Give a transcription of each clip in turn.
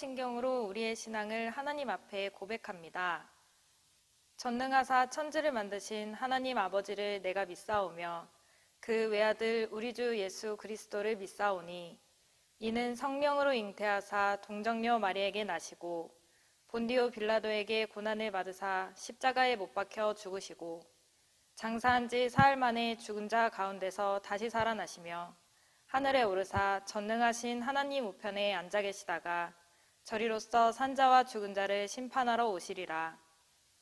신경으로 우리의 신앙을 하나님 앞에 고백합니다. 전능하사 천지를 만드신 하나님 아버지를 내가 믿사오며 그 외아들 우리 주 예수 그리스도를 믿사오니 이는 성령으로 잉태하사 동정녀 마리에게 나시고 본디오 빌라도에게 고난을 받으사 십자가에 못 박혀 죽으시고 장사한 지 사흘 만에 죽은 자 가운데서 다시 살아나시며 하늘에 오르사 전능하신 하나님 우편에 앉아 계시다가 저리로서 산자와 죽은 자를 심판하러 오시리라.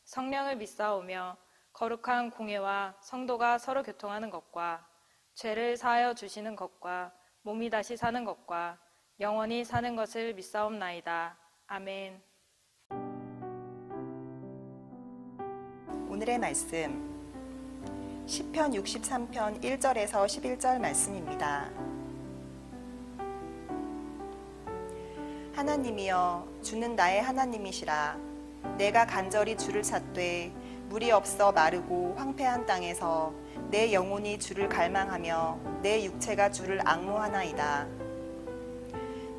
성령을 믿사오며 거룩한 공회와 성도가 서로 교통하는 것과 죄를 사하여 주시는 것과 몸이 다시 사는 것과 영원히 사는 것을 믿사옵나이다. 아멘. 오늘의 말씀 시편 63편 1절에서 11절 말씀입니다. 하나님이여 주는 나의 하나님이시라. 내가 간절히 주를 찾되 물이 없어 마르고 황폐한 땅에서 내 영혼이 주를 갈망하며 내 육체가 주를 앙모하나이다.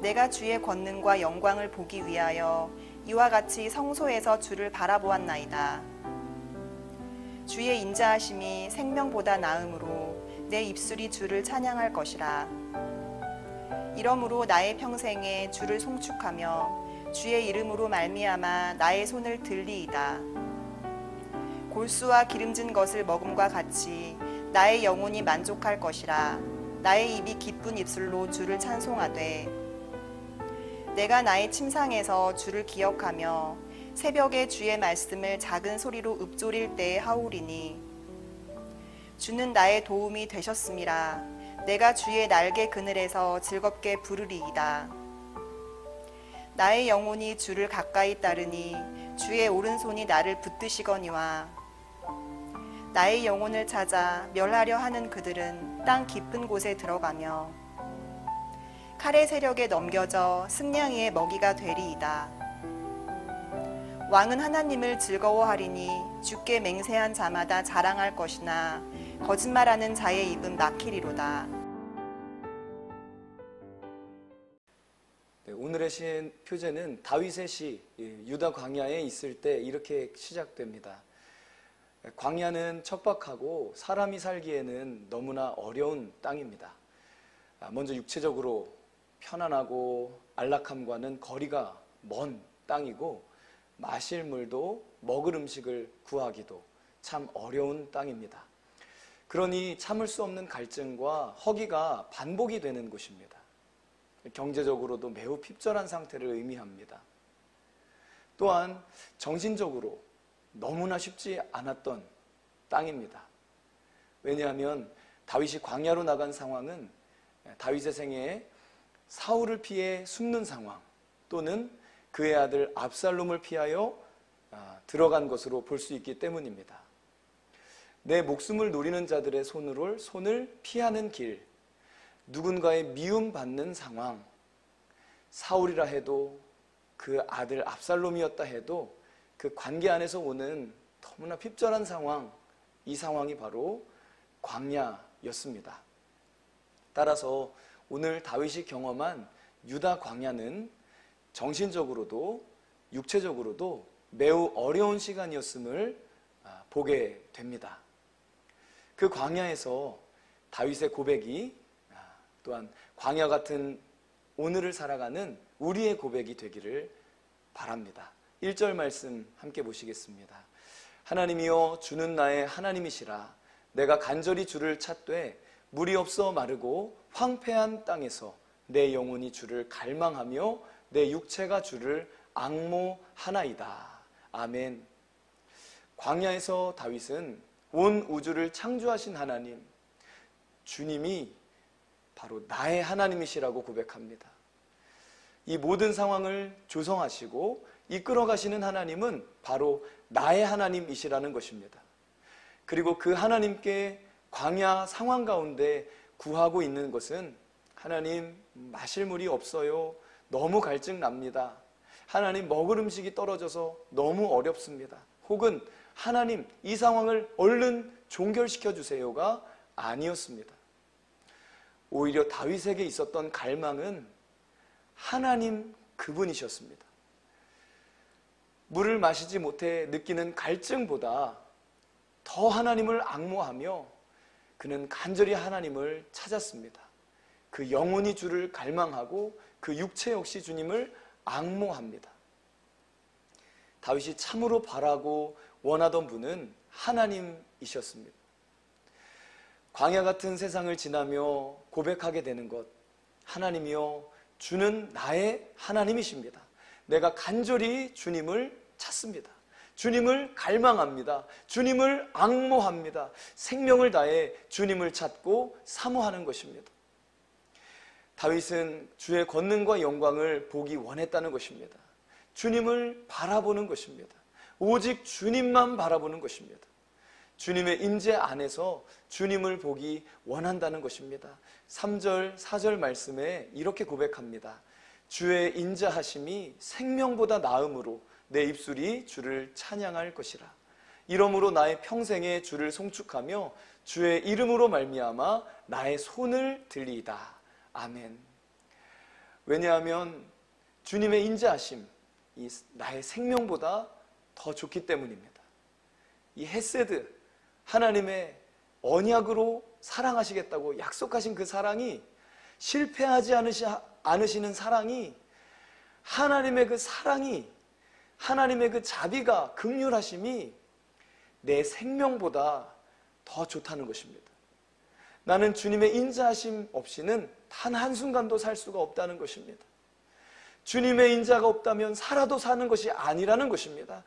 내가 주의 권능과 영광을 보기 위하여 이와 같이 성소에서 주를 바라보았나이다. 주의 인자하심이 생명보다 나음으로 내 입술이 주를 찬양할 것이라. 이러므로 나의 평생에 주를 송축하며 주의 이름으로 말미암아 나의 손을 들리이다. 골수와 기름진 것을 먹음과 같이 나의 영혼이 만족할 것이라. 나의 입이 기쁜 입술로 주를 찬송하되 내가 나의 침상에서 주를 기억하며 새벽에 주의 말씀을 작은 소리로 읊조릴 때에 하오리니 주는 나의 도움이 되셨음이라. 내가 주의 날개 그늘에서 즐겁게 부르리이다. 나의 영혼이 주를 가까이 따르니 주의 오른손이 나를 붙드시거니와 나의 영혼을 찾아 멸하려 하는 그들은 땅 깊은 곳에 들어가며 칼의 세력에 넘겨져 승냥이의 먹이가 되리이다. 왕은 하나님을 즐거워하리니 주께 맹세한 자마다 자랑할 것이나 거짓말하는 자의 입은 막히리로다. 네, 오늘의 시의 표제는 다윗의 시 유다 광야에 있을 때 이렇게 시작됩니다. 광야는 척박하고 사람이 살기에는 너무나 어려운 땅입니다. 먼저 육체적으로 편안하고 안락함과는 거리가 먼 땅이고 마실 물도 먹을 음식을 구하기도 참 어려운 땅입니다. 그러니 참을 수 없는 갈증과 허기가 반복이 되는 곳입니다. 경제적으로도 매우 핍절한 상태를 의미합니다. 또한 정신적으로 너무나 쉽지 않았던 땅입니다. 왜냐하면 다윗이 광야로 나간 상황은 다윗의 생애에 사울을 피해 숨는 상황 또는 그의 아들 압살롬을 피하여 들어간 것으로 볼 수 있기 때문입니다. 내 목숨을 노리는 자들의 손을 피하는 길, 누군가의 미움받는 상황, 사울이라 해도 그 아들 압살롬이었다 해도 그 관계 안에서 오는 너무나 핍절한 상황, 이 상황이 바로 광야였습니다. 따라서 오늘 다윗이 경험한 유다 광야는 정신적으로도 육체적으로도 매우 어려운 시간이었음을 보게 됩니다. 그 광야에서 다윗의 고백이 또한 광야 같은 오늘을 살아가는 우리의 고백이 되기를 바랍니다. 1절 말씀 함께 보시겠습니다. 하나님이여 주는 나의 하나님이시라. 내가 간절히 주를 찾되 물이 없어 마르고 황폐한 땅에서 내 영혼이 주를 갈망하며 내 육체가 주를 앙모하나이다. 아멘. 광야에서 다윗은 온 우주를 창조하신 하나님, 주님이 바로 나의 하나님이시라고 고백합니다. 이 모든 상황을 조성하시고 이끌어가시는 하나님은 바로 나의 하나님이시라는 것입니다. 그리고 그 하나님께 광야 상황 가운데 구하고 있는 것은 하나님 마실 물이 없어요. 너무 갈증 납니다. 하나님 먹을 음식이 떨어져서 너무 어렵습니다. 혹은 하나님 이 상황을 얼른 종결시켜 주세요가 아니었습니다. 오히려 다윗에게 있었던 갈망은 하나님 그분이셨습니다. 물을 마시지 못해 느끼는 갈증보다 더 하나님을 앙모하며 그는 간절히 하나님을 찾았습니다. 그 영혼이 주를 갈망하고 그 육체 역시 주님을 앙모합니다. 다윗이 참으로 바라고 원하던 분은 하나님이셨습니다. 광야 같은 세상을 지나며 고백하게 되는 것, 하나님이여 주는 나의 하나님이십니다. 내가 간절히 주님을 찾습니다. 주님을 갈망합니다. 주님을 앙모합니다. 생명을 다해 주님을 찾고 사모하는 것입니다. 다윗은 주의 권능과 영광을 보기 원했다는 것입니다. 주님을 바라보는 것입니다. 오직 주님만 바라보는 것입니다. 주님의 임재 안에서 주님을 보기 원한다는 것입니다. 3절, 4절 말씀에 이렇게 고백합니다. 주의 인자하심이 생명보다 나음으로 내 입술이 주를 찬양할 것이라. 이러므로 나의 평생에 주를 송축하며 주의 이름으로 말미암아 나의 손을 들리이다. 아멘. 왜냐하면 주님의 인자하심, 이 나의 생명보다 더 좋기 때문입니다. 이 헤세드, 하나님의 언약으로 사랑하시겠다고 약속하신 그 사랑이, 실패하지 않으시는 사랑이, 하나님의 그 사랑이, 하나님의 그 자비가, 긍휼하심이 내 생명보다 더 좋다는 것입니다. 나는 주님의 인자하심 없이는 단 한순간도 살 수가 없다는 것입니다. 주님의 인자가 없다면 살아도 사는 것이 아니라는 것입니다.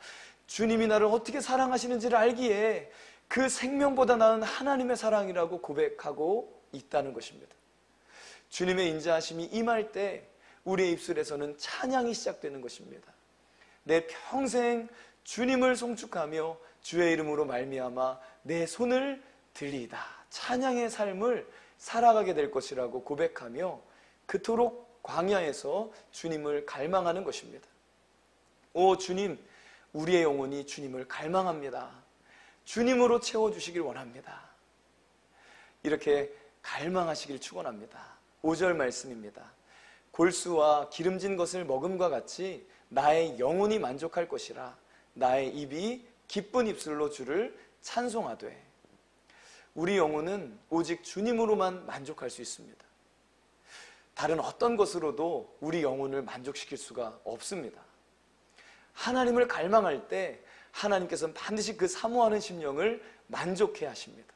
주님이 나를 어떻게 사랑하시는지를 알기에 그 생명보다 나은 하나님의 사랑이라고 고백하고 있다는 것입니다. 주님의 인자하심이 임할 때 우리의 입술에서는 찬양이 시작되는 것입니다. 내 평생 주님을 송축하며 주의 이름으로 말미암아 내 손을 들리이다. 찬양의 삶을 살아가게 될 것이라고 고백하며 그토록 광야에서 주님을 갈망하는 것입니다. 오 주님, 우리의 영혼이 주님을 갈망합니다. 주님으로 채워주시길 원합니다. 이렇게 갈망하시길 축원합니다. 5절 말씀입니다. 골수와 기름진 것을 먹음과 같이 나의 영혼이 만족할 것이라. 나의 입이 기쁜 입술로 주를 찬송하되. 우리 영혼은 오직 주님으로만 만족할 수 있습니다. 다른 어떤 것으로도 우리 영혼을 만족시킬 수가 없습니다. 하나님을 갈망할 때 하나님께서는 반드시 그 사모하는 심령을 만족해 하십니다.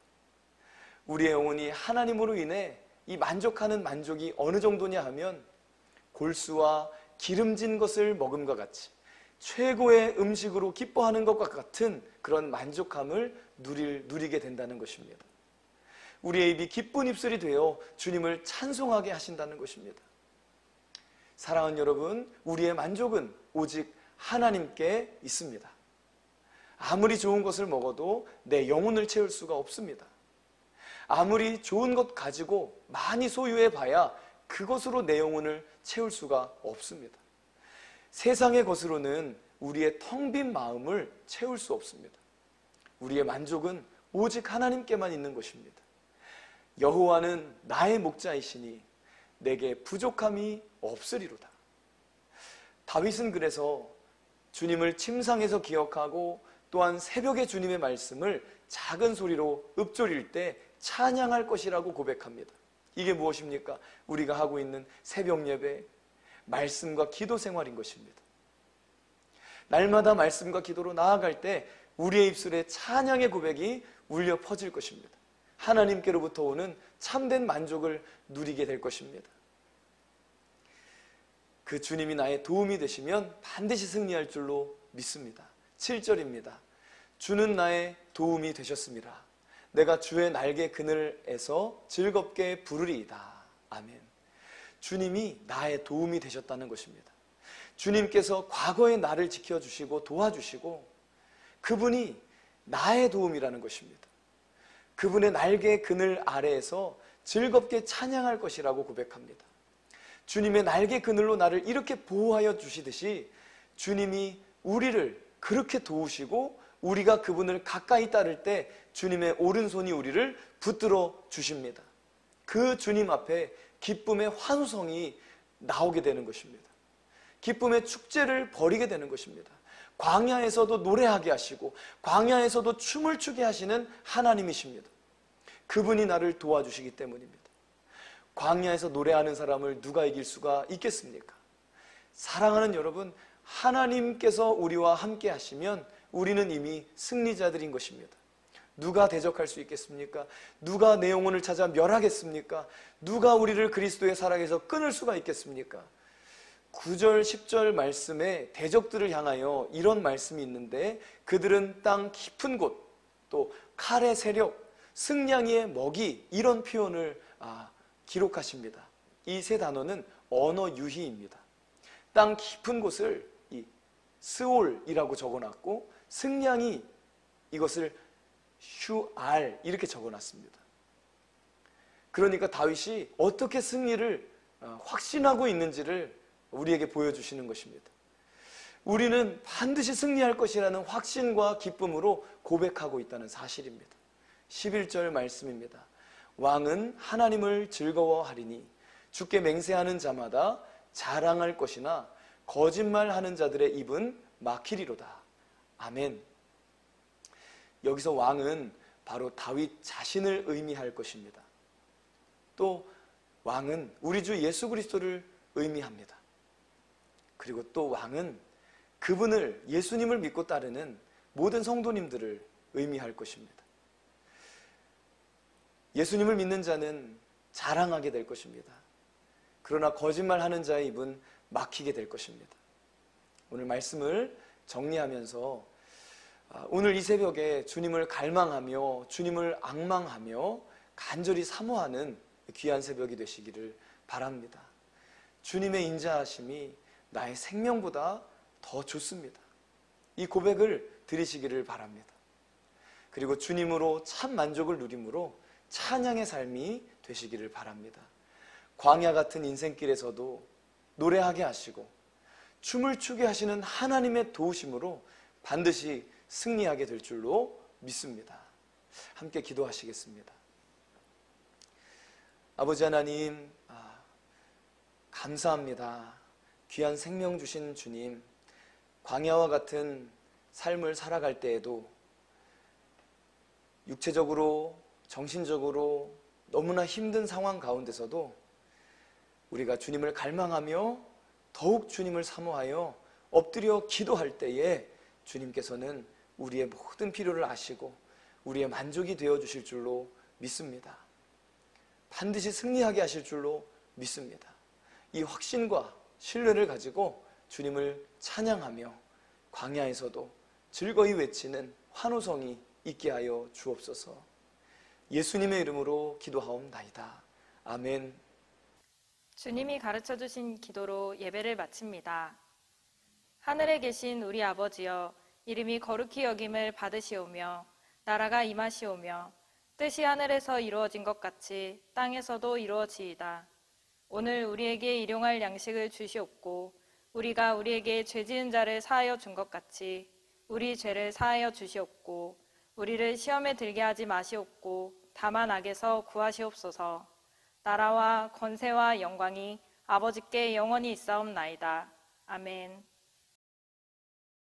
우리의 영혼이 하나님으로 인해 이 만족하는 만족이 어느 정도냐 하면 골수와 기름진 것을 먹음과 같이 최고의 음식으로 기뻐하는 것과 같은 그런 만족함을 누리게 된다는 것입니다. 우리의 입이 기쁜 입술이 되어 주님을 찬송하게 하신다는 것입니다. 사랑하는 여러분, 우리의 만족은 오직 하나님께 있습니다. 아무리 좋은 것을 먹어도 내 영혼을 채울 수가 없습니다. 아무리 좋은 것 가지고 많이 소유해 봐야 그것으로 내 영혼을 채울 수가 없습니다. 세상의 것으로는 우리의 텅 빈 마음을 채울 수 없습니다. 우리의 만족은 오직 하나님께만 있는 것입니다. 여호와는 나의 목자이시니 내게 부족함이 없으리로다. 다윗은 그래서 주님을 침상에서 기억하고 또한 새벽에 주님의 말씀을 작은 소리로 읊조릴 때 찬양할 것이라고 고백합니다. 이게 무엇입니까? 우리가 하고 있는 새벽 예배, 말씀과 기도 생활인 것입니다. 날마다 말씀과 기도로 나아갈 때 우리의 입술에 찬양의 고백이 울려 퍼질 것입니다. 하나님께로부터 오는 참된 만족을 누리게 될 것입니다. 그 주님이 나의 도움이 되시면 반드시 승리할 줄로 믿습니다. 7절입니다. 주는 나의 도움이 되셨습니다. 내가 주의 날개 그늘에서 즐겁게 부르리이다. 아멘. 주님이 나의 도움이 되셨다는 것입니다. 주님께서 과거의 나를 지켜주시고 도와주시고 그분이 나의 도움이라는 것입니다. 그분의 날개 그늘 아래에서 즐겁게 찬양할 것이라고 고백합니다. 주님의 날개 그늘로 나를 이렇게 보호하여 주시듯이 주님이 우리를 그렇게 도우시고 우리가 그분을 가까이 따를 때 주님의 오른손이 우리를 붙들어 주십니다. 그 주님 앞에 기쁨의 환호성이 나오게 되는 것입니다. 기쁨의 축제를 벌이게 되는 것입니다. 광야에서도 노래하게 하시고 광야에서도 춤을 추게 하시는 하나님이십니다. 그분이 나를 도와주시기 때문입니다. 광야에서 노래하는 사람을 누가 이길 수가 있겠습니까? 사랑하는 여러분, 하나님께서 우리와 함께 하시면 우리는 이미 승리자들인 것입니다. 누가 대적할 수 있겠습니까? 누가 내 영혼을 찾아 멸하겠습니까? 누가 우리를 그리스도의 사랑에서 끊을 수가 있겠습니까? 9절, 10절 말씀에 대적들을 향하여 이런 말씀이 있는데, 그들은 땅 깊은 곳, 또 칼의 세력, 승냥이의 먹이, 이런 표현을 기록하십니다. 이 세 단어는 언어 유희입니다. 땅 깊은 곳을 이 스올이라고 적어놨고, 승냥이, 이것을 슈알 이렇게 적어놨습니다. 그러니까 다윗이 어떻게 승리를 확신하고 있는지를 우리에게 보여주시는 것입니다. 우리는 반드시 승리할 것이라는 확신과 기쁨으로 고백하고 있다는 사실입니다. 11절 말씀입니다. 왕은 하나님을 즐거워하리니 주께 맹세하는 자마다 자랑할 것이나 거짓말하는 자들의 입은 막히리로다. 아멘. 여기서 왕은 바로 다윗 자신을 의미할 것입니다. 또 왕은 우리 주 예수 그리스도를 의미합니다. 그리고 또 왕은 그분을, 예수님을 믿고 따르는 모든 성도님들을 의미할 것입니다. 예수님을 믿는 자는 자랑하게 될 것입니다. 그러나 거짓말하는 자의 입은 막히게 될 것입니다. 오늘 말씀을 정리하면서 오늘 이 새벽에 주님을 갈망하며 주님을 앙망하며 간절히 사모하는 귀한 새벽이 되시기를 바랍니다. 주님의 인자하심이 나의 생명보다 더 좋습니다. 이 고백을 드리시기를 바랍니다. 그리고 주님으로 참 만족을 누림으로 찬양의 삶이 되시기를 바랍니다. 광야 같은 인생길에서도 노래하게 하시고 춤을 추게 하시는 하나님의 도우심으로 반드시 승리하게 될 줄로 믿습니다. 함께 기도하시겠습니다. 아버지 하나님, 감사합니다. 귀한 생명 주신 주님, 광야와 같은 삶을 살아갈 때에도 육체적으로, 정신적으로 너무나 힘든 상황 가운데서도 우리가 주님을 갈망하며 더욱 주님을 사모하여 엎드려 기도할 때에 주님께서는 우리의 모든 필요를 아시고 우리의 만족이 되어주실 줄로 믿습니다. 반드시 승리하게 하실 줄로 믿습니다. 이 확신과 신뢰를 가지고 주님을 찬양하며 광야에서도 즐거이 외치는 환호성이 있게 하여 주옵소서. 예수님의 이름으로 기도하옵나이다. 아멘. 주님이 가르쳐 주신 기도로 예배를 마칩니다. 하늘에 계신 우리 아버지여, 이름이 거룩히 여김을 받으시오며 나라가 임하시오며 뜻이 하늘에서 이루어진 것 같이 땅에서도 이루어지이다. 오늘 우리에게 일용할 양식을 주시옵고 우리가 우리에게 죄 지은 자를 사하여 준 것 같이 우리 죄를 사하여 주시옵고 우리를 시험에 들게 하지 마시옵고 다만 악에서 구하시옵소서. 나라와 권세와 영광이 아버지께 영원히 있사옵나이다. 아멘.